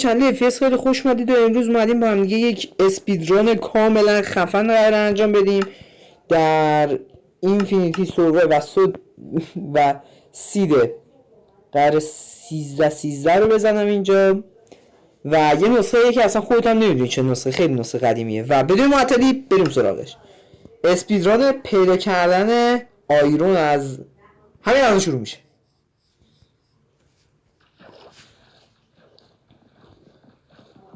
چنل FPS خیلی خوش اومدید و امروز اومدیم با هم دیگه یک اسپیدران کاملا خفن قرار انجام بدیم در اینفینیتی سرور و سید قرار 13 رو بزنم اینجا و یه نسخه که اصلا خودت هم نمیدونی چه نسخه، خیلی نسخه قدیمیه و بدون معطلی بریم سراغش. اسپیدران پیدا کردن آیرون از همین الان شروع میشه.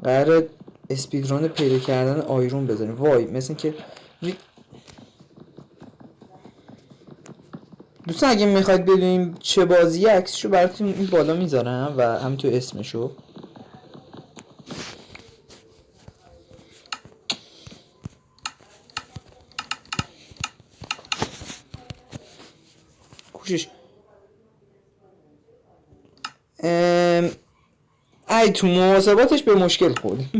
قراره اسپیدران پیدا کردن آیرون بزنیم. وای مثل که دوستان اگه میخواید ببینیم چه بازیه عکسشو براتون این بالا میذارم و همینطور اسمشو. کوشش ای تو محاسباتش به مشکل خوردیم.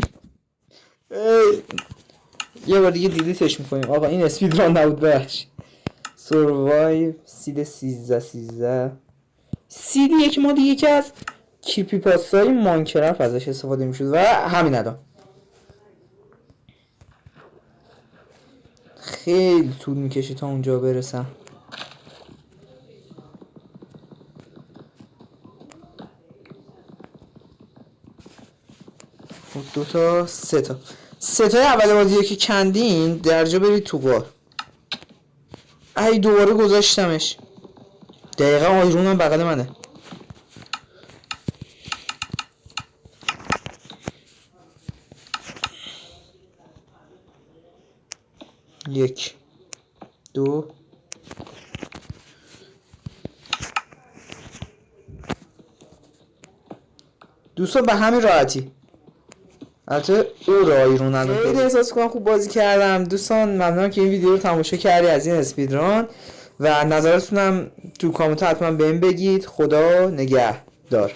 یه بار دیگه دیلیتش میکنیم. آقا این اسپیدران نبود بخش. سروایو سید 13 سید یک مادی یکی از کریپی پاستای ماینکرافت ازش استفاده میشد و همین الان خیلی طول میکشه تا اونجا برسم. خب سه تا اول بازی که کندین درجا برید تو غار. ای دوباره گذاشتمش. دقیقا آیرونم بغل منه. یک دو دوستان به همین راحتی. البته او را آیرون نداره. خیلی احساس کنم خوب بازی کردم. دوستان ممنونم که این ویدیو رو تماشا کردی از این اسپیدران و نظرتونم تو کامنت حتما بهم بگید. خدا نگهدار.